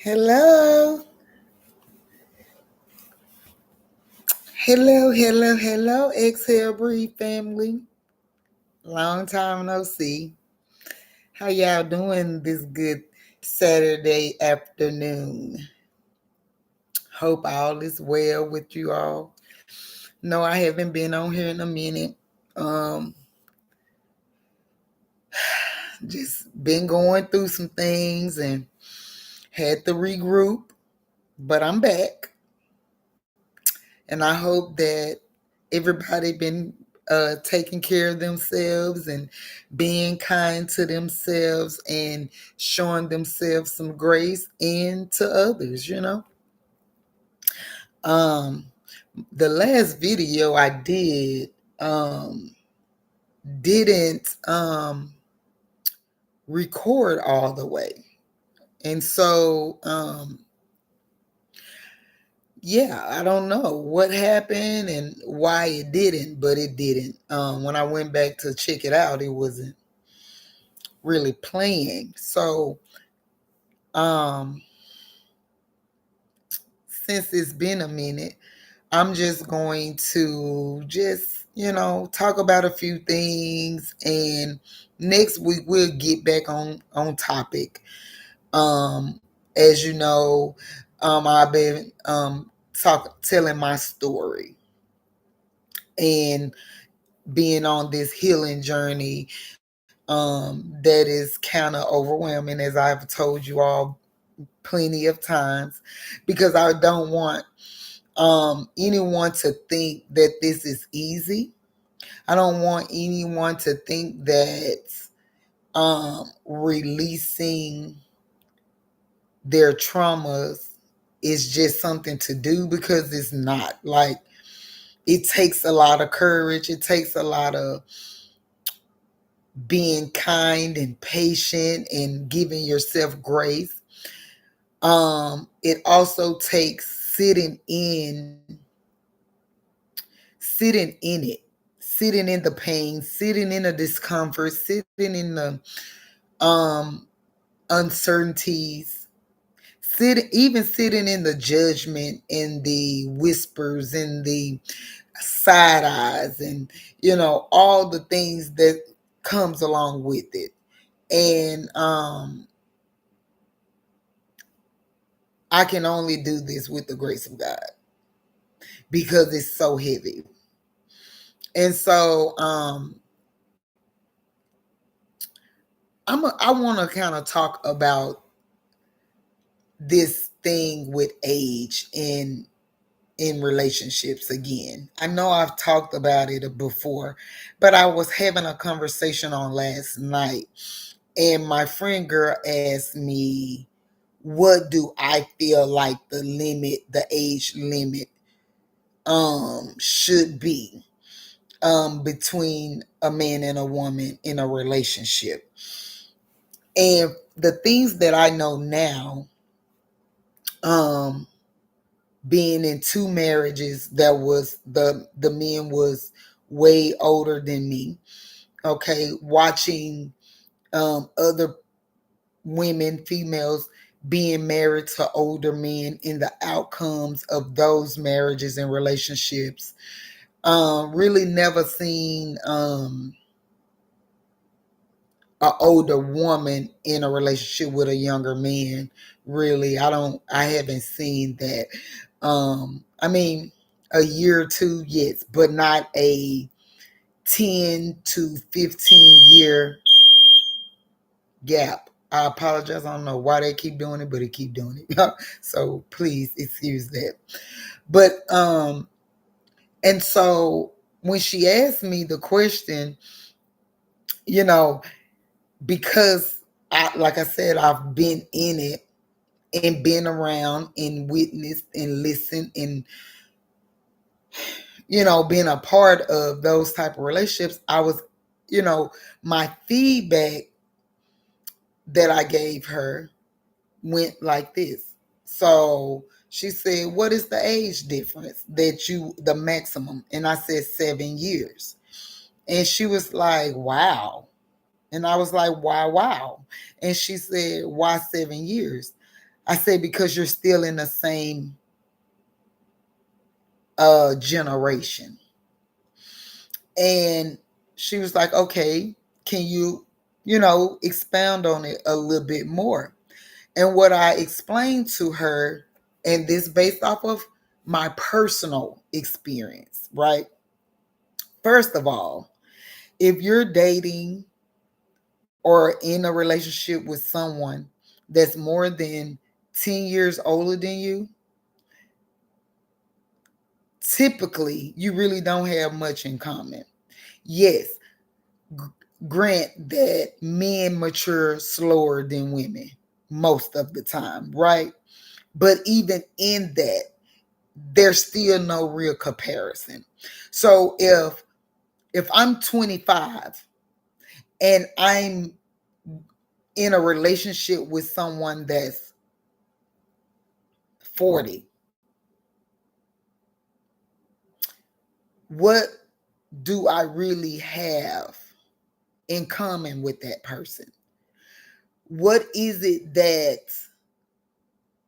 Hello. Hello, Exhale Breathe family. Long time no see. How y'all doing this good Saturday afternoon? Hope all is well with you all. No, I haven't been on here in a minute. Um, just been going through some things and had to regroup, but I'm back. And I hope that everybody been taking care of themselves and being kind to themselves and showing themselves some grace and to others. Um, the last video I did didn't record all the way. And so yeah, I don't know what happened and why it didn't, but it didn't. When I went back to check it out, it wasn't really playing. So, um, since it's been a minute, I'm just going to talk about a few things, and next week we'll get back on topic. Um, as you know, I've been telling my story and being on this healing journey that is kind of overwhelming, as I've told you all plenty of times, because I don't want anyone to think that this is easy. I don't want anyone to think that releasing their traumas is just something to do, because it's not. Like, it takes a lot of courage. It takes a lot of being kind and patient and giving yourself grace. It also takes sitting in it, sitting in the pain, sitting in the discomfort, sitting in the um uncertainties, sitting in the judgment and the whispers and the side eyes, and all the things that comes along with it. And I can only do this with the grace of God, because it's so heavy. And so I want to kind of talk about this thing with age in relationships again. I know I've talked about it before, but I was having a conversation on last night, and my friend girl asked me, what do I feel like the age limit should be between a man and a woman in a relationship. And the things that I know now, um being in two marriages, that was the men was way older than me. Okay, watching other women, females, being married to older men, and the outcomes of those marriages and relationships. Really never seen an older woman in a relationship with a younger man. Really, I haven't seen that. I mean, a year or two, yes, but not a 10 to 15-year gap. I apologize. I don't know why they keep doing it, but they keep doing it. So please excuse that. But and so when she asked me the question, you know, because like I said, I've been in it and been around and witnessed and listened and being a part of those type of relationships. I was, my feedback that I gave her went like this. So she said, what is the age difference the maximum? And I said 7 years. And she was like, wow. And I was like, wow. And she said, why 7 years? I say because you're still in the same generation. And she was like, okay, can you, expound on it a little bit more? And what I explained to her, and this based off of my personal experience, right? First of all, if you're dating or in a relationship with someone that's more than 10 years older than you, typically you really don't have much in common. Yes, grant that men mature slower than women most of the time, right? But even in that, there's still no real comparison. So if I'm 25 and I'm in a relationship with someone that's 40, what do I really have in common with that person? What is it that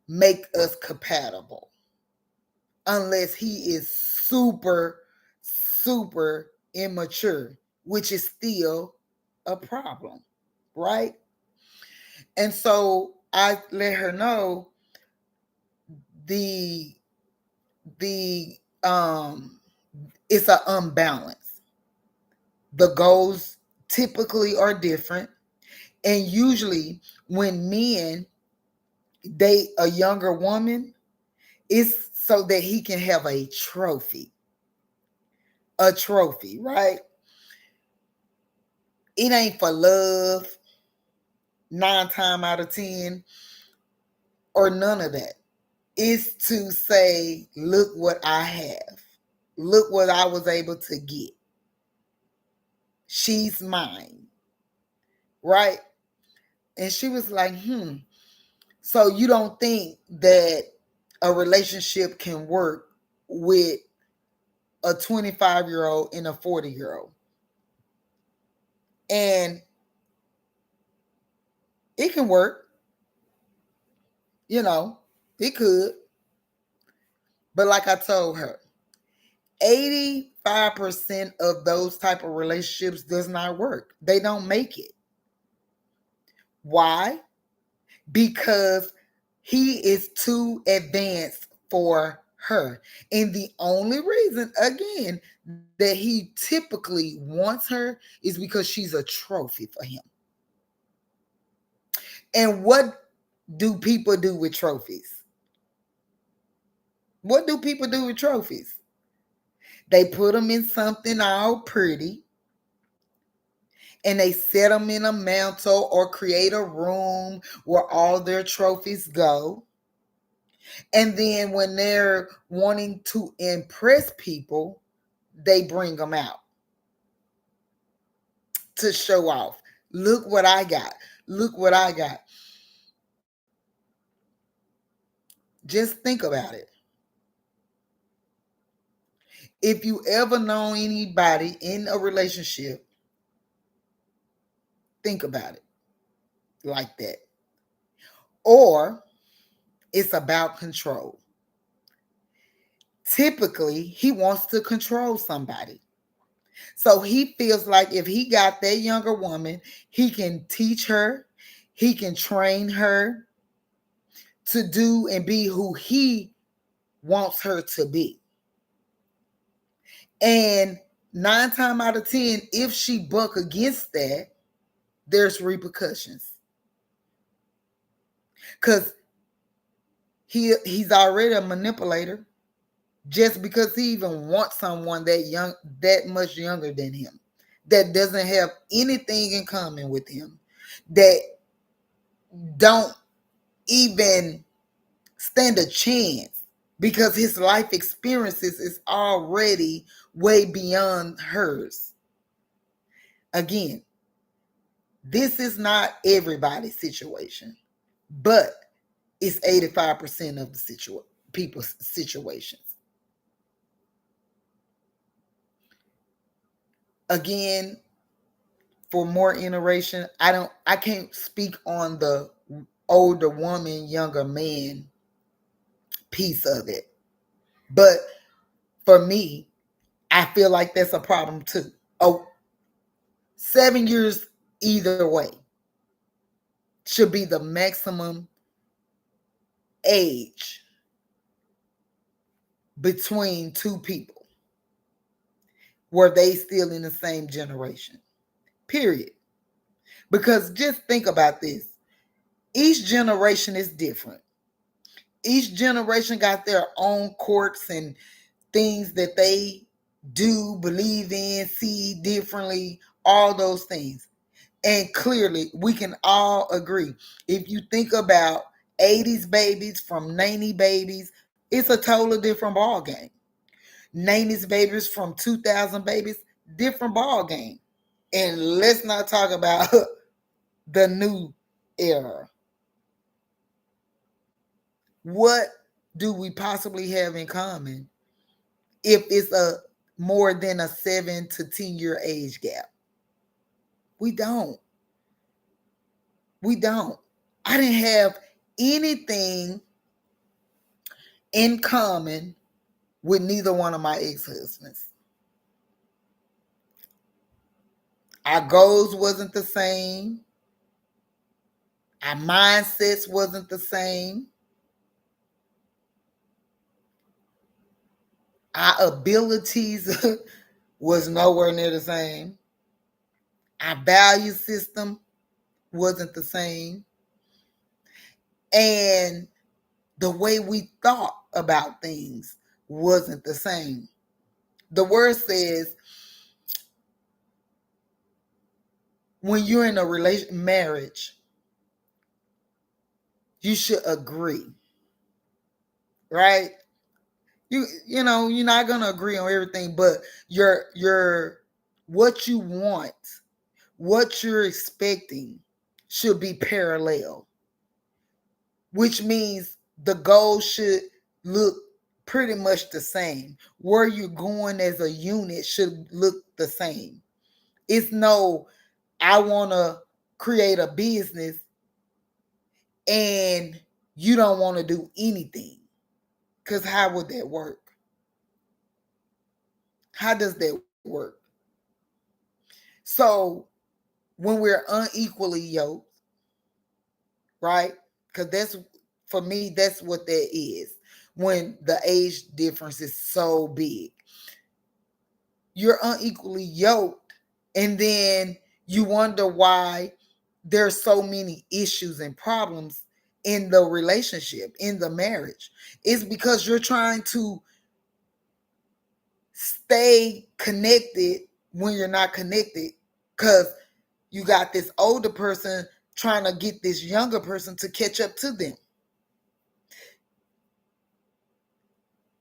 make us compatible? Unless he is super, super immature, which is still a problem, right? And so I let her know the the it's an unbalance. The goals typically are different, and usually when men date a younger woman, it's so that he can have a trophy, right? It ain't for love, 9 times out of 10, or none of that. It's to say, look what I have. Look what I was able to get. She's mine, right? And she was like, so you don't think that a relationship can work with a 25-year-old and a 40-year-old? And it can work, you know, it could. But like I told her, 85% of those type of relationships does not work. They don't make it. Why? Because he is too advanced for her. And the only reason, again, that he typically wants her is because she's a trophy for him. And what do people do with trophies? What do people do with trophies? They put them in something all pretty and they set them in a mantle or create a room where all their trophies go. And then when they're wanting to impress people, they bring them out to show off. Look what I got. Look what I got. Just think about it. If you ever know anybody in a relationship, think about it like that. Or it's about control. Typically, he wants to control somebody. So he feels like if he got that younger woman, he can teach her, he can train her to do and be who he wants her to be. And 9 times out of 10, if she buck against that, there's repercussions. Because he's already a manipulator just because he even wants someone that much younger than him, that doesn't have anything in common with him, that don't even stand a chance because his life experiences is already way beyond hers. Again, this is not everybody's situation, but it's 85% of the people's situations. Again, for more iteration, I can't speak on the older woman, younger man piece of it. But for me, I feel like that's a problem too. Oh, 7 years either way should be the maximum age between two people where they still in the same generation. Period. Because just think about this. Each generation is different. Each generation got their own quirks and things that they do, believe in, see differently, all those things. And clearly, we can all agree. If you think about 80s babies from 90 babies, it's a totally different ball game. 90s babies from 2000 babies, different ball game. And let's not talk about the new era. What do we possibly have in common if it's a more than a 7 to 10 year age gap? We don't. We don't. I didn't have anything in common with neither one of my ex-husbands. Our goals wasn't the same. Our mindsets wasn't the same. Our abilities was nowhere near the same. Our value system wasn't the same. And the way we thought about things wasn't the same. The word says when you're in a marriage, you should agree, right? You know, you're not gonna agree on everything, but your what you want, what you're expecting should be parallel, which means the goal should look pretty much the same. Where you're going as a unit should look the same. It's no, I want to create a business and you don't want to do anything. Because how would that work? How does that work? So when we're unequally yoked, right? Because that's, for me, that's what that is. When the age difference is so big, you're unequally yoked, and then you wonder why there's so many issues and problems in the relationship, in the marriage. It's because you're trying to stay connected when you're not connected, because you got this older person trying to get this younger person to catch up to them.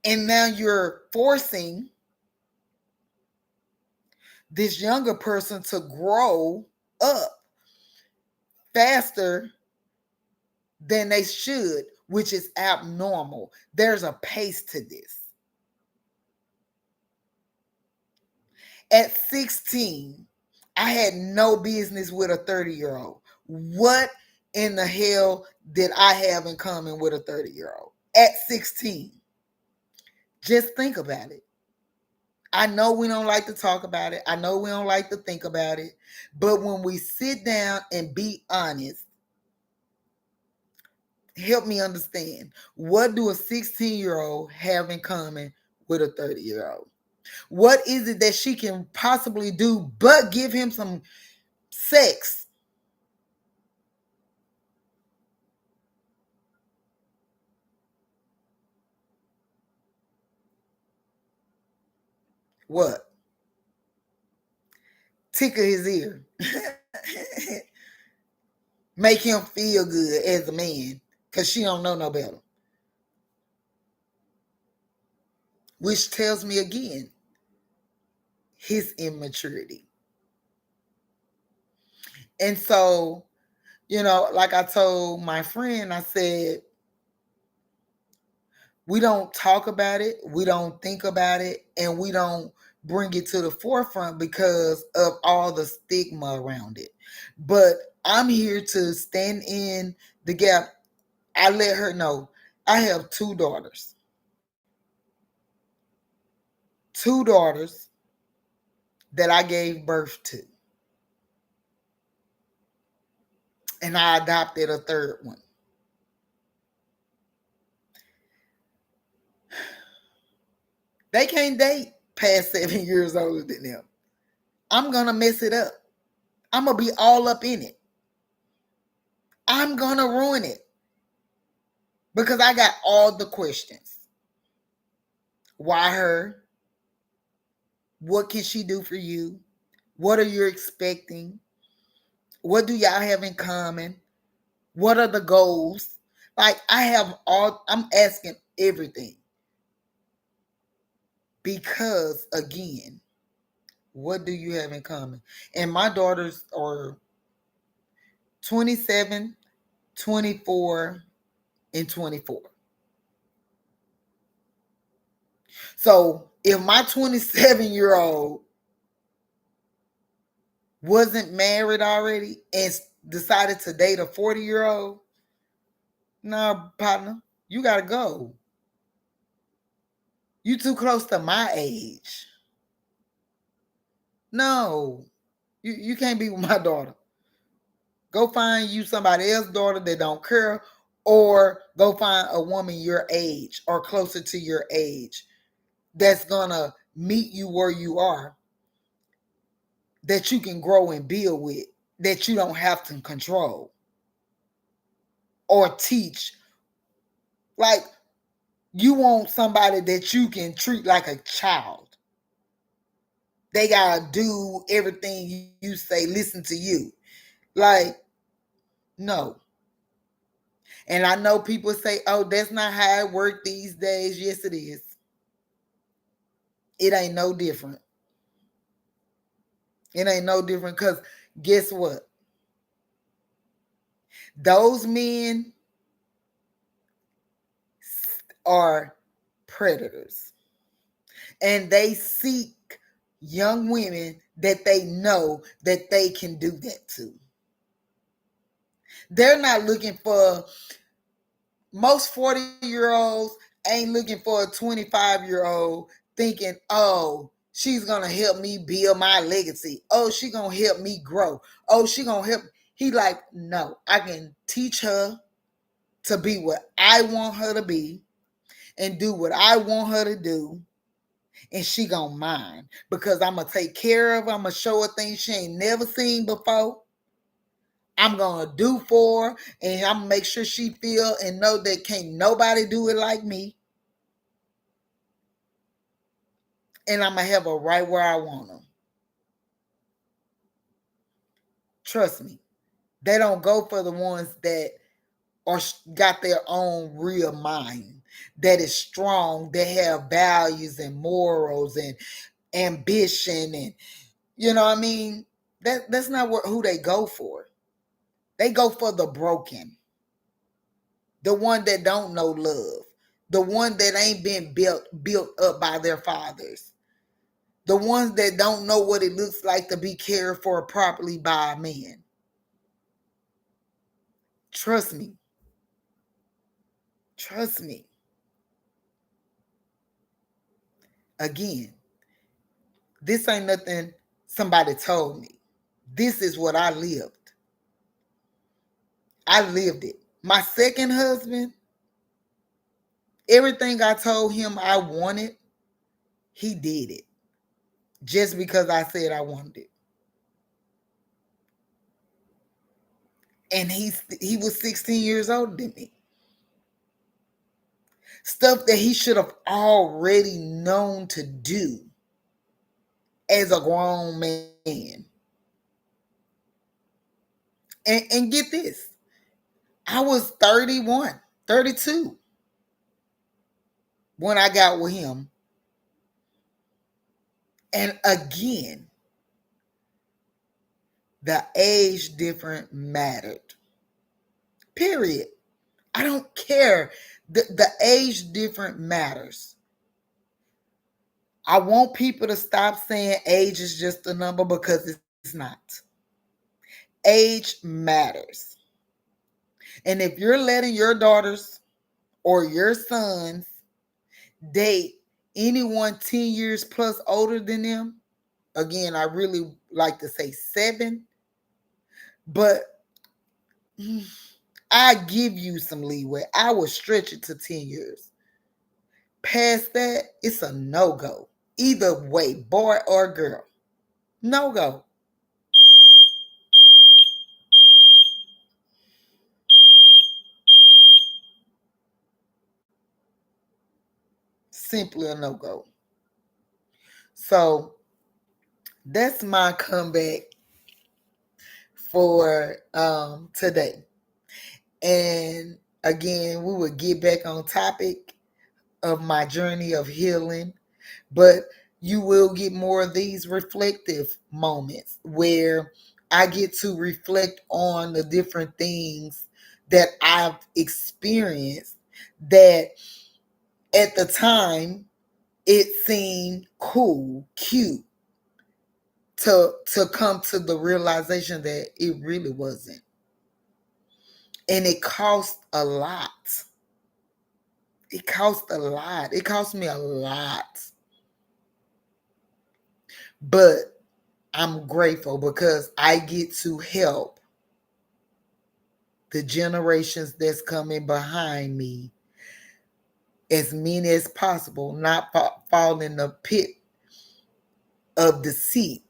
And now you're forcing this younger person to grow up faster than they should, which is abnormal. There's a pace to this. At 16, I had no business with a 30-year-old. What in the hell did I have in common with a 30-year-old at 16? Just think about it. I know we don't like to talk about it. I know we don't like to think about it. But when we sit down and be honest, help me understand. What do a 16-year-old have in common with a 30-year-old? What is it that she can possibly do but give him some sex? What? Tickle his ear. Make him feel good as a man, because she don't know no better. Which tells me again, his immaturity. And so, like I told my friend, I said, we don't talk about it, we don't think about it, and we don't bring it to the forefront because of all the stigma around it. But I'm here to stand in the gap. I let her know I have two daughters. Two daughters that I gave birth to. And I adopted a third one. They can't date past 7 years older than them. I'm going to mess it up. I'm going to be all up in it. I'm going to ruin it. Because I got all the questions. Why her? What can she do for you? What are you expecting? What do y'all have in common? What are the goals? Like, I'm asking everything. Because, again, what do you have in common? And my daughters are 27, 24, and 24. So if my 27-year-old wasn't married already and decided to date a 40-year-old, nah, partner, you got to go. You too close to my age. No, you can't be with my daughter. Go find you somebody else's daughter that don't care, or go find a woman your age or closer to your age that's gonna meet you where you are, that you can grow and build with, that you don't have to control or teach. Like, you want somebody that you can treat like a child. They gotta do everything you say, listen to you. Like, no. And I know people say, oh, that's not how it works these days. Yes, it is. It ain't no different. It ain't no different, because guess what? Those men are predators. And they seek young women that they know that they can do that to. They're not looking for, most 40-year-olds ain't looking for a 25-year-old thinking, oh, she's going to help me build my legacy. Oh, she going to help me grow. Oh, she going to help. He like, no, I can teach her to be what I want her to be and do what I want her to do. And she gonna mind, because I'm gonna take care of her. I'm gonna show her things she ain't never seen before. I'm gonna do for her, and I'm gonna make sure she feel and know that can't nobody do it like me. And I'm gonna have her right where I want her. Trust me, they don't go for the ones that are got their own real mind, that is strong, that have values and morals and ambition, and you know what I mean. That's not who they go for. They go for the broken, the one that don't know love, the one that ain't been built up by their fathers, the ones that don't know what it looks like to be cared for properly by a man. Trust me. Trust me. Again, this ain't nothing somebody told me. This is what I lived. I lived it. My second husband, everything I told him I wanted, he did it. Just because I said I wanted it. And he was 16 years older than me. Stuff that he should have already known to do as a grown man. And get this, I was 31, 32 when I got with him. And again, the age difference mattered. Period. I don't care. The age difference matters. I want people to stop saying age is just a number, because it's not. Age matters. And if you're letting your daughters or your sons date anyone 10 years plus older than them, again, I really like to say 7, but I give you some leeway. I will stretch it to 10 years. Past that, it's a no-go. Either way, boy or girl. No-go. Simply a no-go. So that's my comeback for today. And again, we will get back on topic of my journey of healing, but you will get more of these reflective moments where I get to reflect on the different things that I've experienced that at the time it seemed cool, cute, to come to the realization that it really wasn't. And it cost a lot. It cost a lot. It cost me a lot. But I'm grateful because I get to help the generations that's coming behind me, as many as possible, not fall in the pit of deceit,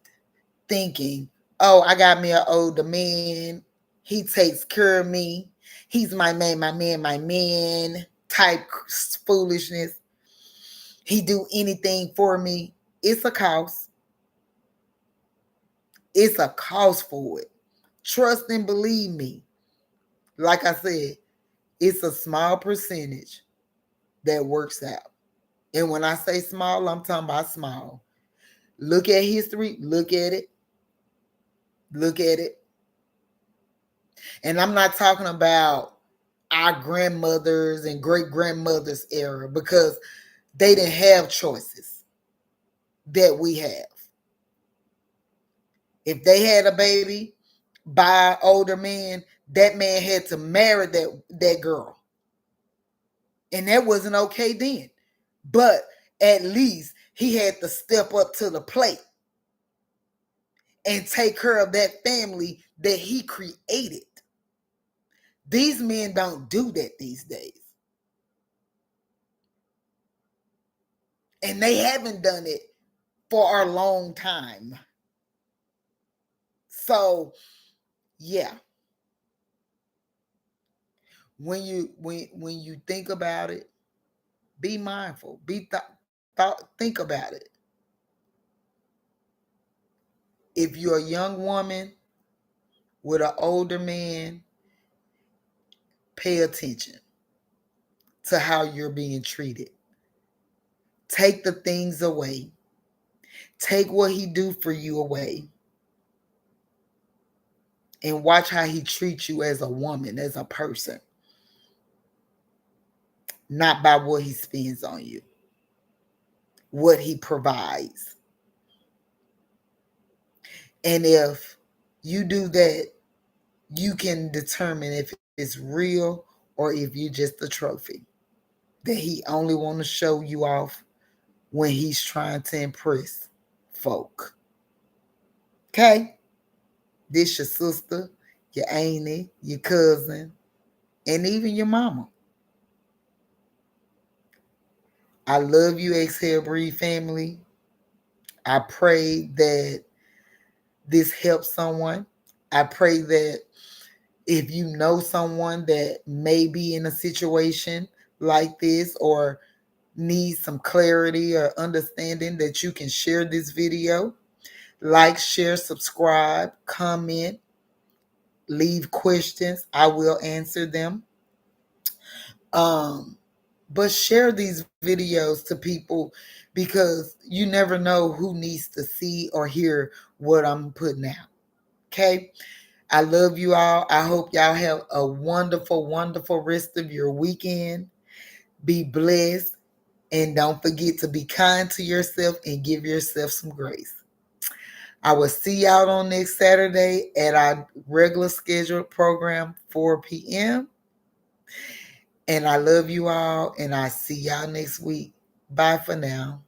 thinking, oh, I got me an older man. He takes care of me. He's my man, my man, my man type foolishness. He do anything for me. It's a cost. It's a cost for it. Trust and believe me. Like I said, it's a small percentage that works out. And when I say small, I'm talking about small. Look at history. Look at it. Look at it. And I'm not talking about our grandmothers and great grandmothers era because they didn't have choices that we have. If they had a baby by an older man, that man had to marry that girl. And that wasn't okay then. But at least he had to step up to the plate and take care of that family that he created. These men don't do that these days. And they haven't done it for a long time. So, yeah. When you think about it, be mindful. Think about it. If you're a young woman with an older man, pay attention to how you're being treated. Take the things away. Take what he do for you away. And watch how he treats you as a woman, as a person. Not by what he spends on you. What he provides. And if you do that, you can determine if it's real or if you're just a trophy that he only want to show you off when he's trying to impress folk. Okay? This your sister, your auntie, your cousin, and even your mama. I love you, Exhale Breathe family. I pray that this helps someone. I pray that if you know someone that may be in a situation like this or needs some clarity or understanding, that you can share this video. Like, share, subscribe, comment, leave questions. I will answer them. But share these videos to people because you never know who needs to see or hear what I'm putting out. Okay? I love you all. I hope y'all have a wonderful, wonderful rest of your weekend. Be blessed. And don't forget to be kind to yourself and give yourself some grace. I will see y'all on next Saturday at our regular scheduled program, 4 p.m. And I love you all, and I see y'all next week. Bye for now.